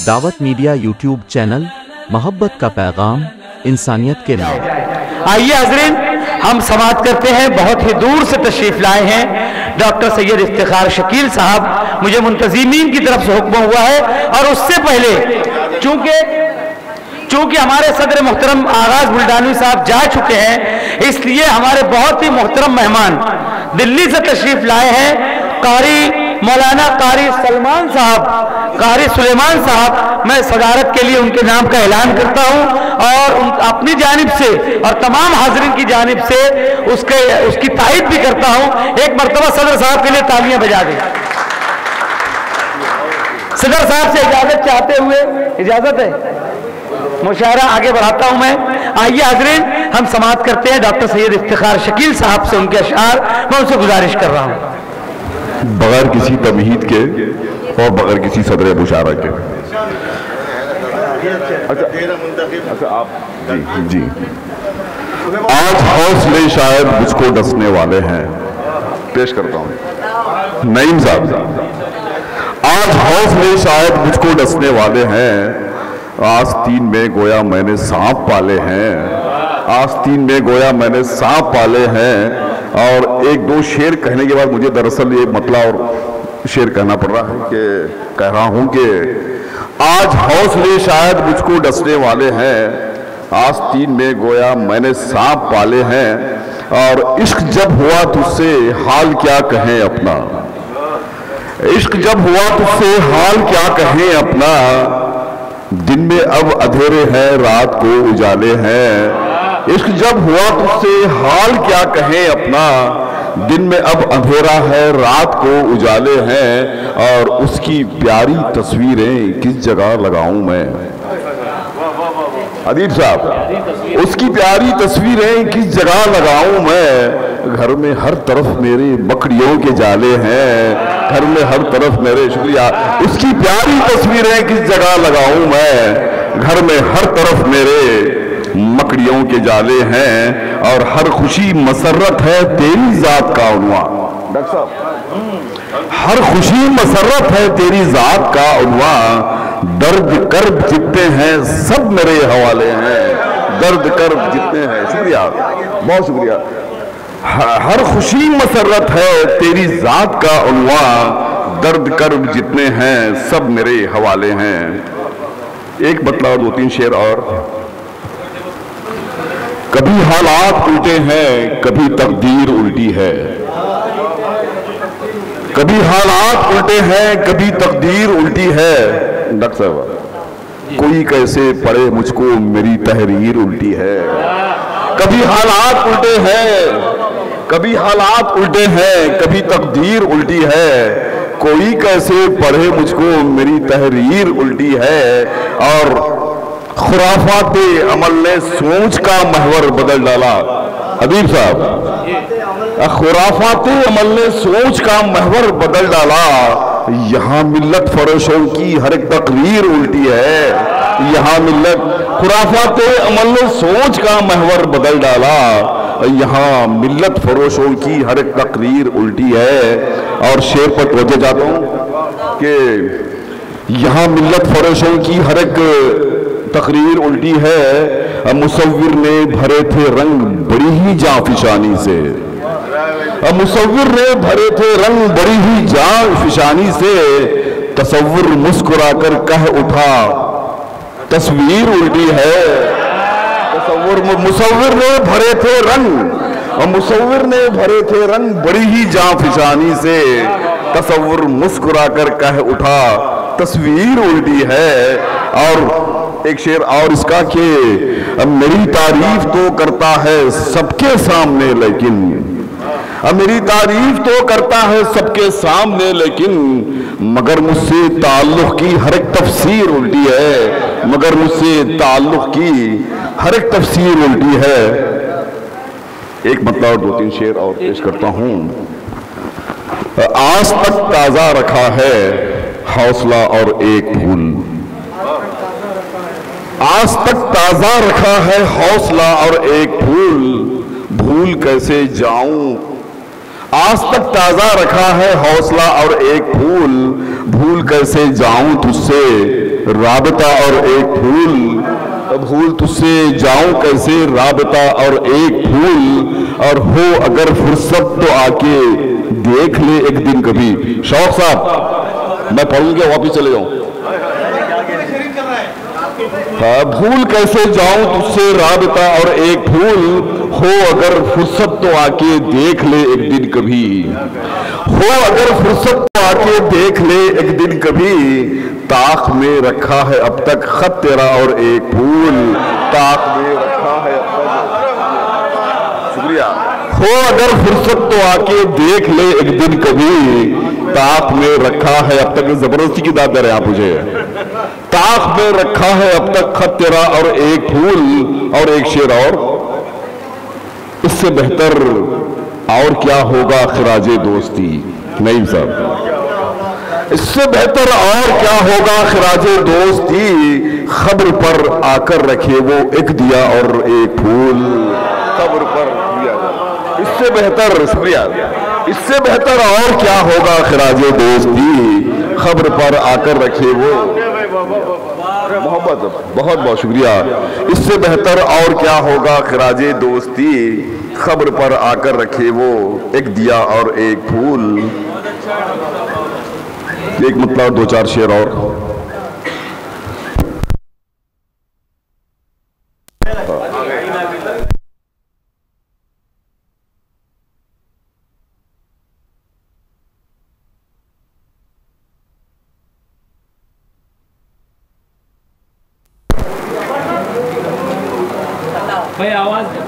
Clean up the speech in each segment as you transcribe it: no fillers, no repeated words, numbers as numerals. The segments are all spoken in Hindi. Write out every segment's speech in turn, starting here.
दावत मीडिया यूट्यूब चैनल, मोहब्बत का पैगाम इंसानियत के नाम। आइए हज़रीन, हम समाअत करते हैं। बहुत ही दूर से तशरीफ लाए हैं डॉक्टर सैयद इफ्तिखार शकील साहब। मुझे मुंतज़िमीन की तरफ से हुक्म हुआ है, और उससे पहले चूंकि हमारे सदर मुहतरम आगाज बुल्डानी साहब जा चुके हैं, इसलिए हमारे बहुत ही मुहतरम मेहमान दिल्ली से तशरीफ लाए हैं। कारी मौलाना कारी सलमान साहब, कारी सुलेमान साहब, मैं सदारत के लिए उनके नाम का ऐलान करता हूं और अपनी जानिब से और तमाम हाज़रीन की जानिब से उसकी तारीफ भी करता हूं। एक मरतबा सदर साहब के लिए तालियां बजा दें। सदर साहब से इजाजत चाहते हुए, इजाजत है, मुशायरा आगे बढ़ाता हूं मैं। आइए हाज़रीन, हम समाअत करते हैं डॉक्टर सैयद इफ्तिखार शकील साहब से उनके अशआर। मैं उनसे गुजारिश कर रहा हूं बगैर किसी तमहीद के और बगैर किसी सदर मुशारा के। अच्छा आप जी आज हौसले शायद मुझको डसने वाले हैं। पेश करता हूं नईम साहब। आज हौसले शायद मुझको डसने वाले हैं, आस्तीन में गोया मैंने सांप पाले हैं, आस्तीन में गोया मैंने सांप पाले हैं। और एक दो शेर कहने के बाद मुझे दरअसल ये मतला और शेर कहना पड़ रहा है कि कह रहा हूं कि आज हौसले शायद मुझको डसने वाले हैं, आस्तीन में गोया मैंने सांप पाले हैं। और इश्क जब हुआ तुझसे हाल क्या कहें अपना, इश्क जब हुआ तुझसे हाल क्या कहें अपना, दिन में अब अंधेरे हैं रात को उजाले हैं। इश्क जब हुआ तुझसे हाल क्या कहें अपना, दिन में अब अंधेरा है रात को उजाले हैं। और उसकी प्यारी तस्वीरें किस जगह लगाऊं मैं, अदीब साहब, उसकी प्यारी तस्वीरें किस जगह लगाऊं मैं। घर में हर तरफ मेरे मकड़ियों के जाले हैं, घर में हर तरफ मेरे, शुक्रिया, उसकी प्यारी तस्वीरें किस जगह लगाऊं मैं। घर में हर तरफ मेरे मकड़ियों के जाले हैं, और हर खुशी मसरत है तेरी जात का उन्वान। डॉक्टर साहब, हर खुशी मसरत है तेरी जात का उन्वान। दर्द कर्ब जितने हैं सब मेरे हवाले हैं, दर्द कर्ब जितने हैं, शुक्रिया, बहुत शुक्रिया। हर खुशी मसरत है तेरी जात का उन्वान, दर्द कर्ब जितने हैं सब मेरे हवाले हैं। एक बतला, दो तीन शेर और। कभी हालात उल्टे हैं, कभी तकदीर उल्टी है, कभी हालात उल्टे हैं, कभी तकदीर उल्टी है। डॉक्टर साहब, कोई कैसे पढ़े मुझको मेरी तहरीर उल्टी है। कभी हालात उल्टे हैं, कभी हालात उल्टे हैं, कभी तकदीर उल्टी है। कोई कैसे पढ़े मुझको मेरी तहरीर उल्टी है। और खुराफाते अमल ने सोच का महवर बदल डाला। हबीब साहब, खुराफाते अमल ने सोच का महवर बदल डाला। यहाँ मिल्लत फरोशों की हर एक तकरीर उल्टी है, यहाँ मिल्लत, खुराफाते अमल ने सोच का महवर बदल डाला। यहाँ मिल्लत फरोशों की हर एक तकरीर उल्टी है। और शेर पर तवज्जो जाता हूँ कि यहाँ मिल्लत फरोशों की हर एक तकरीर उल्टी है। मुसव्विर ने भरे थे रंग बड़ी ही जाफिशानी से, मुसव्विर ने भरे थे रंग बड़ी ही जाफिशानी से। तसव्वुर मुस्कुराकर कह उठा तस्वीर उल्टी है। तसव्वुर, मुसव्विर ने भरे थे रंग, और मुसव्विर ने भरे थे रंग बड़ी ही जाफिशानी से। तसव्वुर मुस्कुराकर कह उठा तस्वीर उल्टी है। और एक शेर और इसका कि मेरी तारीफ तो करता है सबके सामने, लेकिन मेरी तारीफ तो करता है सबके सामने, लेकिन मगर मुझसे ताल्लुक की हर एक तफसीर उल्टी है, मगर मुझसे ताल्लुक की हर एक तफसीर उल्टी है। एक मतलब और दो तीन शेर और पेश करता हूं। आज तक ताजा रखा है हौसला और एक फूल, आज तक ताजा रखा है हौसला और एक फूल, भूल कैसे जाऊं। आज तक ताजा रखा है हौसला और एक फूल, भूल कैसे जाऊं तुझसे राबता और एक फूल, भूल तुझसे जाऊं कैसे राबता और एक फूल, और हो अगर फुर्सत तो आके देख ले एक दिन कभी। शौक साहब मैं पढ़ूंगा वापिस चले जाऊं। हाँ, भूल कैसे जाऊं तुझसे राबता और एक फूल, हो अगर फुर्सत तो आके देख ले एक दिन कभी। हो अगर फुर्सत तो आके देख ले एक दिन कभी, ताक में रखा है अब तक खत तेरा और एक फूल, ताक में रखा है अब तक। शुक्रिया। हो अगर फुर्सत तो आके देख ले एक दिन कभी, ताक में रखा है अब तक। जबरदस्ती की दाद दे रहे हैं आप मुझे। ताक में रखा है अब तक खत तेरा और एक फूल, और एक शेर और, इससे बेहतर और क्या होगा खिराजे दोस्ती। नहीं साहब, इससे बेहतर और क्या होगा खिराजे दोस्ती, खबर पर आकर रखे वो एक दिया और एक फूल। खबर पर दिया, इससे बेहतर, शुक्रिया, इससे बेहतर और क्या होगा खिराजे दोस्ती, खबर पर आकर रखे वो। मोहब्बत, बहुत बहुत शुक्रिया। इससे बेहतर और क्या होगा खिराजे दोस्ती, खबर पर आकर रखे वो एक दिया और एक फूल। एक मतलब दो चार शेर और।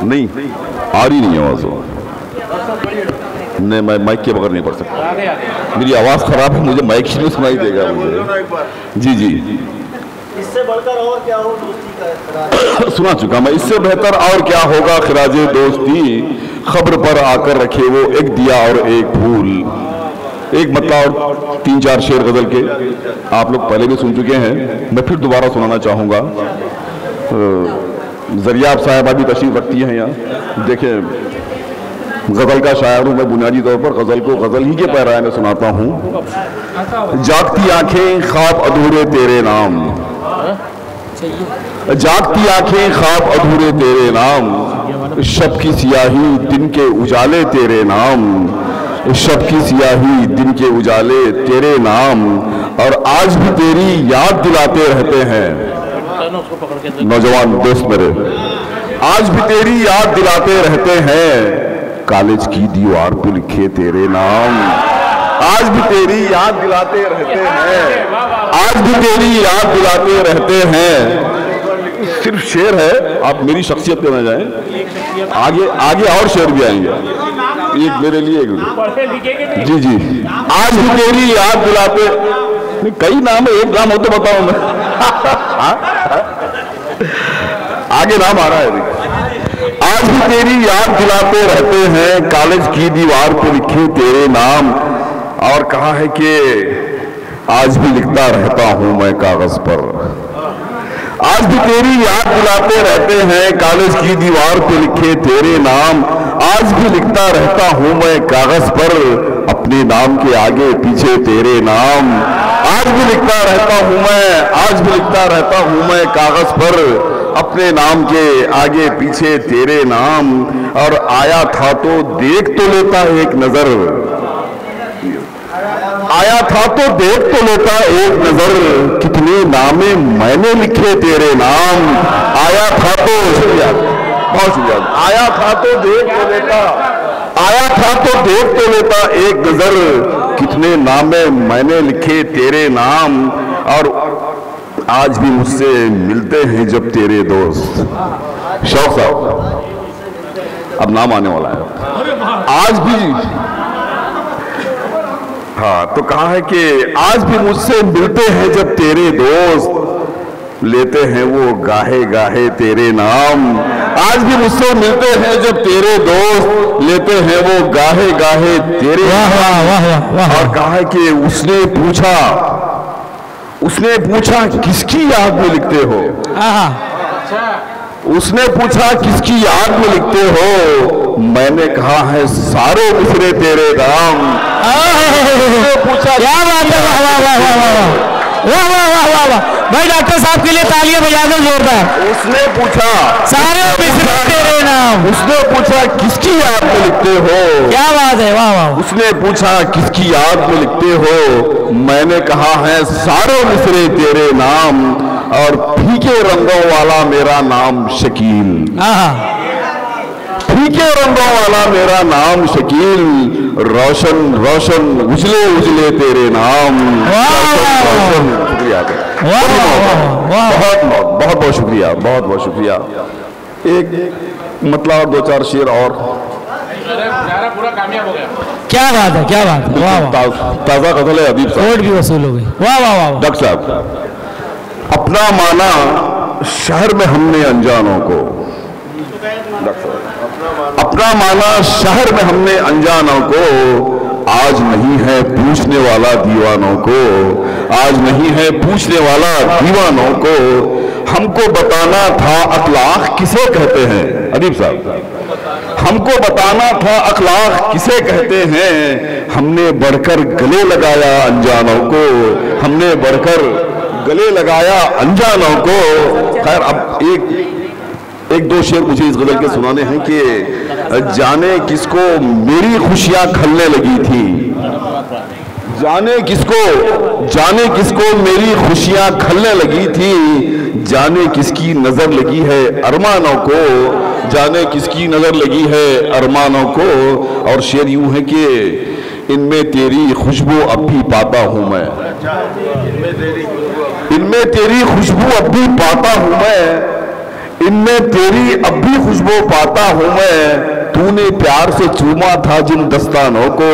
नहीं आ रही नहीं आवाज, नहीं मैं माइक के बगैर नहीं पढ़ सकता, मेरी आवाज खराब है, मुझे माइक नहीं सुनाई देगा मुझे। जी जी, इससे बढ़कर और क्या हो दोस्ती का सुना चुका मैं। इससे बेहतर और क्या होगा खिराजे दोस्ती, खबर पर आकर रखे वो एक दिया और एक फूल। एक मतलब और तीन चार शेर गजल के आप लोग पहले भी सुन चुके हैं, मैं फिर दोबारा सुनाना चाहूंगा। जरिया साहबा भी तशरीफ रखती हैं यहाँ। देखें, गजल का शायर हूं मैं, बुनियादी तौर पर गजल को गजल ही के पैराए में सुनाता हूं। जागती आंखें ख्वाब अधूरे तेरे नाम, जागती आंखें ख्वाब अधूरे तेरे नाम, शब की सियाही दिन के उजाले तेरे नाम, शब की सियाही दिन के उजाले तेरे नाम, और आज भी तेरी याद दिलाते रहते हैं नौजवान दोस्त मेरे, आज भी तेरी याद दिलाते रहते हैं, कॉलेज की दीवार पे लिखे तेरे नाम। आज भी तेरी याद दिलाते रहते हैं, आज भी तेरी याद दिलाते रहते हैं। सिर्फ शेर है, आप मेरी शख्सियत पे न जाएं, आगे आगे और शेर भी आएंगे, एक मेरे लिए एक। जी जी, आज भी तेरी याद दिलाते, कई नाम है, एक नाम हो तो बताओ मैं। आगे नाम आ रहा है। आज भी तेरी याद दिलाते रहते हैं, कॉलेज की दीवार पे लिखे तेरे नाम, और कहा है कि आज भी लिखता रहता हूं मैं कागज पर। आज भी तेरी याद दिलाते रहते हैं, कॉलेज की दीवार पे लिखे तेरे नाम, आज भी लिखता रहता हूं मैं कागज पर, अपने नाम के आगे पीछे तेरे नाम। आज भी लिखता रहता हूं मैं, आज भी लिखता रहता हूं मैं कागज पर, अपने नाम के आगे पीछे तेरे नाम, और आया था तो देख तो लेता एक नजर, आया था तो देख तो लेता एक नजर, कितने नामे मैंने लिखे तेरे नाम। आया था तो, बहुत शुक्रिया, आया था तो देख तो लेता, आया था तो देख तो लेता एक नजर, कितने नामे मैंने लिखे तेरे नाम, और आज भी मुझसे मिलते हैं जब तेरे दोस्त। शौक साहब, अब नाम आने वाला है। आज भी, हाँ, तो कहा है कि आज भी मुझसे मिलते हैं जब तेरे दोस्त, लेते हैं वो गाहे गाहे तेरे नाम। आज भी मुझसे मिलते हैं जब तेरे दोस्त, लेते हैं वो गाहे गाहे तेरे नाम। और कहा है कि उसने पूछा, उसने पूछा किसकी याद में लिखते हो, उसने पूछा किसकी याद में लिखते हो, मैंने कहा है सारे मिसरे तेरे नाम। उसने पूछा, भाई डॉक्टर साहब के लिए तालियां बजा दो जोरदार। उसने पूछा सारे मिस्र तेरे नाम। उसने पूछा किसकी याद में लिखते हो? क्या बात है, वाह वाह। उसने पूछा किसकी याद में लिखते हो? मैंने कहा है सारे मिसरे तेरे नाम, और फीके रंगों वाला मेरा नाम शकील। फीके रंगों वाला मेरा नाम शकील, रोशन रोशन उजले उजले तेरे नाम। शुक्रिया, बहुत बहुत शुक्रिया, बहुत बहुत शुक्रिया। एक मतलब 2-4 शेर और। पूरा कामयाब हो गया। क्या बात है, क्या बात है, वाह वाह। ताजा गजल है अदीब साहब, वोट भी वसूल हो गई, वाह वाह वाह। डॉक्टर साहब, अपना माना शहर में हमने अनजानों को, अपना माना शहर में हमने अनजानों को, आज नहीं है पूछने वाला दीवानों को, आज नहीं है पूछने वाला दीवानों को। हमको बताना था अखलाक किसे कहते हैं, अदीब साहब, हमको बताना था अखलाक किसे कहते हैं। हमने बढ़कर गले लगाया अनजानों को, हमने बढ़कर गले लगाया अनजानों को। खैर, अब एक दो शेर मुझे इस गजल के सुनाने हैं कि जाने किसको मेरी खुशियां खलने लगी थी, जाने किसको मेरी खुशियां खलने लगी थी, जाने किसकी नजर लगी है अरमानों को, जाने किसकी नजर लगी है अरमानों को। और शेर यूं है कि इनमें तेरी खुशबू अब भी पाता हूं मैं, इनमें तेरी खुशबू अब भी पाता हूं मैं, इनमें तेरी अब भी खुशबू पाता हूं मैं। तूने प्यार से चूमा था जिन दस्तानों को,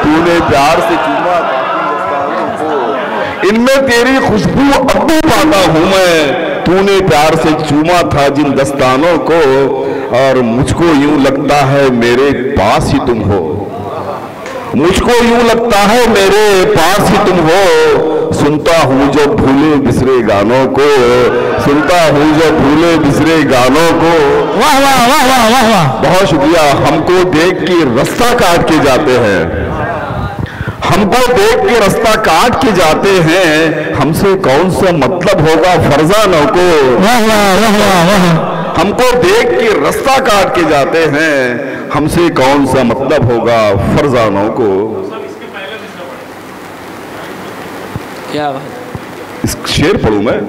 तूने प्यार से चूमा था जिन दस्तानों को, इनमें तेरी खुशबू अब भी पाता हूं मैं। तूने प्यार से चूमा था जिन दस्तानों को, और मुझको यूं लगता है मेरे पास ही तुम हो, मुझको यूं लगता है मेरे पास ही तुम हो। सुनता हूं जब भूले बिसरे गानों को, सुनता हूं जब भूले बिसरे गानों को। वाह वाह वाह वाह वाह वाह, बहुत शुक्रिया। हमको देख के रास्ता काट के जाते हैं, हमको देख के रास्ता काट के जाते हैं, हमसे कौन सा मतलब होगा फरजानों को। वाह वाह वाह वाह वाह। हमको देख के रास्ता काट के जाते हैं, हमसे कौन सा मतलब होगा फरजानों को। क्या बात। इस शेर पढ़ूं मैं?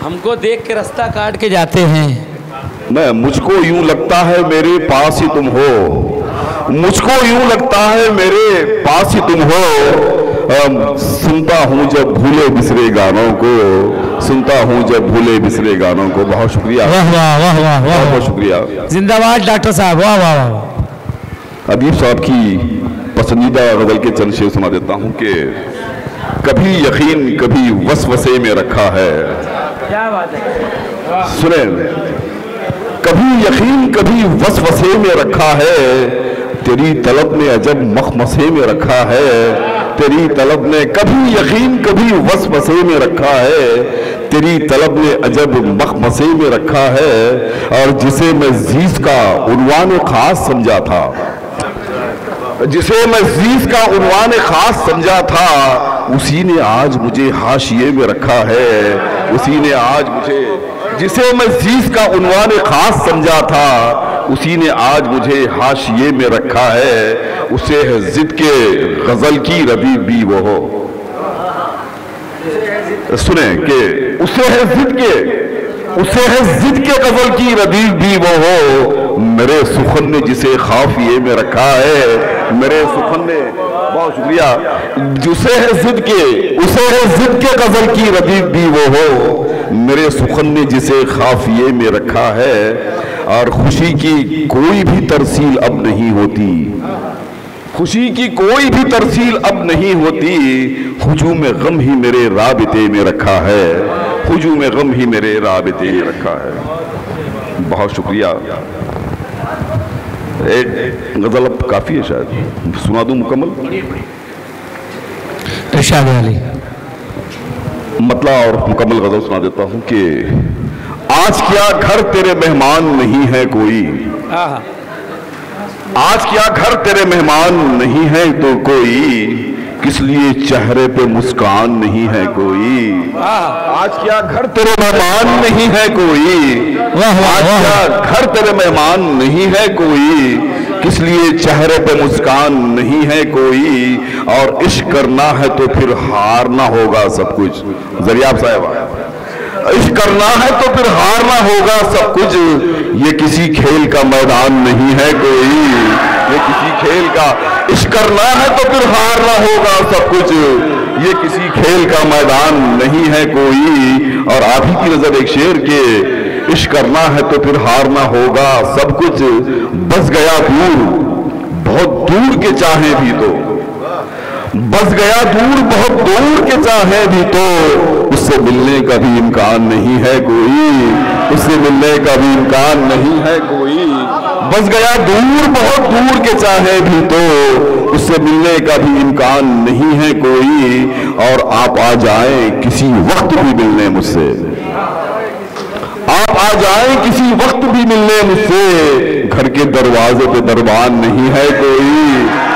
हमको देख के रास्ता काट के जाते हैं, मैं मुझको यूं लगता है मेरे पास ही तुम हो, मुझको यूं लगता है मेरे पास ही तुम हो। सुनता हूं जब भूले बिसरे गानों को, सुनता हूं जब भूले बिसरे गानों को। बहुत शुक्रिया, वाह वाह वाह वाह वाह, बहुत शुक्रिया। जिंदाबाद डॉक्टर साहब, वाह वाह वाह। अदीब साहब की पसंदीदा गजल के चंद शेर सुना देता हूं कि कभी यकीन कभी वसवसे में रखा है। क्या बात है, सुने, कभी यकीन कभी वसवसे में रखा है, तेरी तलब ने अजब मखमसे में रखा है, तेरी तलब ने कभी यकीन कभी वसवसे में रखा है, तेरी तलब ने अजब मखमसे में रखा है। और जिसे मैं जीस का उन्वान खास समझा था, जिसे मैं जीस का उन्वान खास समझा था, उसी ने आज मुझे हाशिए में रखा है, उसी ने आज मुझे, जिसे मैं जीस का उन्वान खास समझा था, उसी ने आज मुझे हाशिए में रखा है। उसे है जिद के गजल की रबी भी वो हो। सुने कि उसे है जिद के, उसे है जिद के गजल की रबी भी वो हो। मेरे सुखन ने जिसे खाफिए में रखा है, मेरे सुखन ने, बहुत शुक्रिया, जिसे है जिद के, उसे है जिद के गजल की रबी भी वो हो। मेरे सुखन ने जिसे खाफिए में रखा है, और खुशी की कोई भी तरसील अब नहीं होती, खुशी की कोई भी तरसील अब नहीं होती। हुजूम गम ही मेरे राबिते में रखा है, हुजूम गम ही मेरे राबिते में रखा है। बहुत शुक्रिया। एक गजल अब काफी है, शायद सुना दूं मुकम्मल। इरशाद अली, मतलब और मुकम्मल गजल सुना देता हूं कि आज क्या घर तेरे मेहमान नहीं है कोई, आज क्या घर तेरे मेहमान नहीं है तो कोई, किस लिए चेहरे पे मुस्कान नहीं है कोई। आज क्या घर तेरे मेहमान नहीं है कोई। आज क्या घर तेरे मेहमान नहीं है कोई, किस लिए चेहरे पे मुस्कान नहीं है कोई। और इश्क करना है तो फिर हारना होगा सब कुछ। जरियाब साहब, इश्क करना है तो फिर हारना होगा सब कुछ। ये किसी खेल का मैदान नहीं है कोई, ये किसी खेल का। इश्क करना है तो फिर हारना होगा सब कुछ, ये किसी खेल का मैदान नहीं है कोई। और आप ही की नजर एक शेर के, इश्क करना है तो फिर हारना होगा सब कुछ। बस गया दूर बहुत दूर के चाहे भी तो, बस गया दूर बहुत दूर के चाहे भी तो, उससे मिलने का भी इम्कान नहीं है कोई, उससे मिलने का भी इम्कान नहीं है कोई। बस गया दूर बहुत दूर के चाहे भी तो, उससे मिलने का भी इम्कान नहीं है कोई। और आप आ जाएं किसी वक्त भी मिलने मुझसे, आप आ जाएं किसी वक्त भी मिलने मुझसे। घर के दरवाजे पे दरबान नहीं है कोई,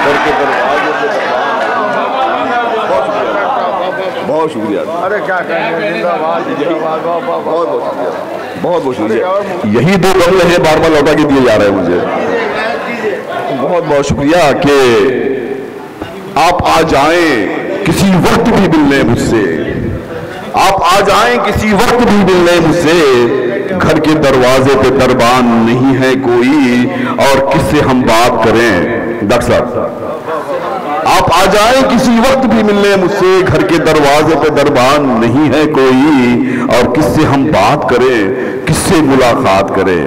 घर के दरवाजे बहुत शुक्रिया। अरे क्या कहेंगे, जिंदाबाद जिंदाबाद, बहुत बहुत शुक्रिया, बहुत बहुत शुक्रिया। यही दो गमले हैं बार बार लौटा के दिए जा रहे हैं मुझे। बहुत बहुत शुक्रिया कि आप आ जाएं किसी वक्त भी मिलने मुझसे, आप आ जाएं किसी वक्त भी मिलने मुझसे। घर के दरवाजे पे दरबान नहीं है कोई, और किससे हम बात करें। डॉक्टर साहब, आप आ जाएं किसी वक्त भी मिलने मुझसे। घर के दरवाजे पे दरबान नहीं है कोई, और किससे हम बात करें, किससे मुलाकात करें,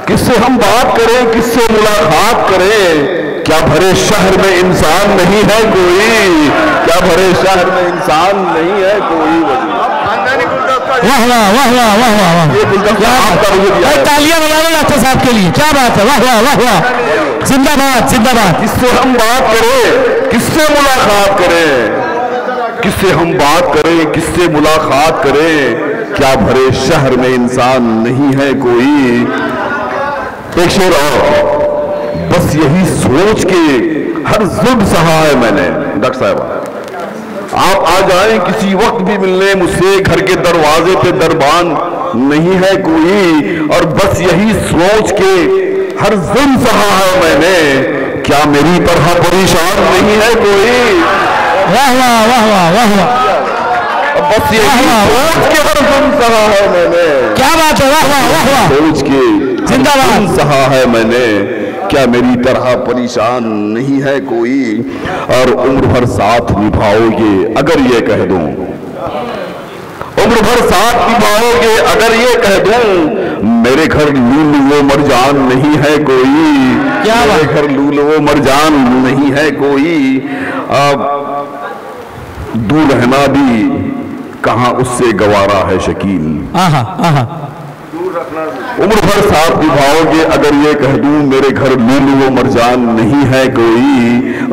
किससे हम बात करें, किससे मुलाकात करें। क्या भरे शहर में इंसान नहीं है कोई, क्या भरे शहर में इंसान नहीं है कोई। वाह वाह वाह वाह वाह वाह वाह, तालियां बजा लो डॉक्टर साहब के लिए, क्या बात है। वाह वाह वाह वाह, जिंदाबाद जिंदाबाद। किससे हम बात करें, किससे मुलाकात करें, किससे हम बात करें, किससे मुलाकात करें। क्या भरे शहर में इंसान नहीं है कोई। एक शेर और, बस यही सोच के हर जुल्म सहा है मैंने। डॉक्टर साहब, आप आ जाएं किसी वक्त भी मिलने मुझसे। घर के दरवाजे पे दरबान नहीं है कोई, और बस यही सोच के हर जुल्म सहा है मैंने। क्या मेरी तरह परेशान नहीं है कोई। वाह वाह वाह वाह वाह वाह, बस यही सोच के हर जुल्म सहा है मैंने। क्या बात है। वाह वाह वाह वाह, सोच के जिंदाबाद सहा है मैंने। क्या मेरी तरह परेशान नहीं है कोई। और उम्र भर साथ निभाओगे अगर ये कह दूं, उम्र भर साथ निभाओगे अगर ये कह दूं। मेरे घर लूलू वो मरजान नहीं है कोई, मेरे घर लूलू वो मरजान नहीं है कोई। अब दूर रहना भी कहां उससे गवारा है शकील। आहा आहा, उम्र भर साथ निभाओगे अगर ये कह दूं। मेरे घर लूलू वो मरजान नहीं है कोई।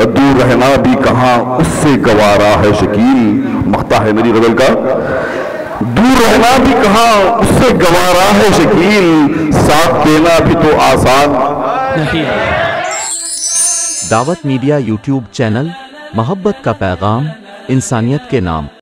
दूर रहना भी कहां उससे गवारा है शकील। मख्ता है मेरी गजल का, दूर रहना भी कहां उससे गवारा है शकील। साथ देना भी तो आसान नहीं। दावत मीडिया यूट्यूब चैनल, मोहब्बत का पैगाम, इंसानियत के नाम।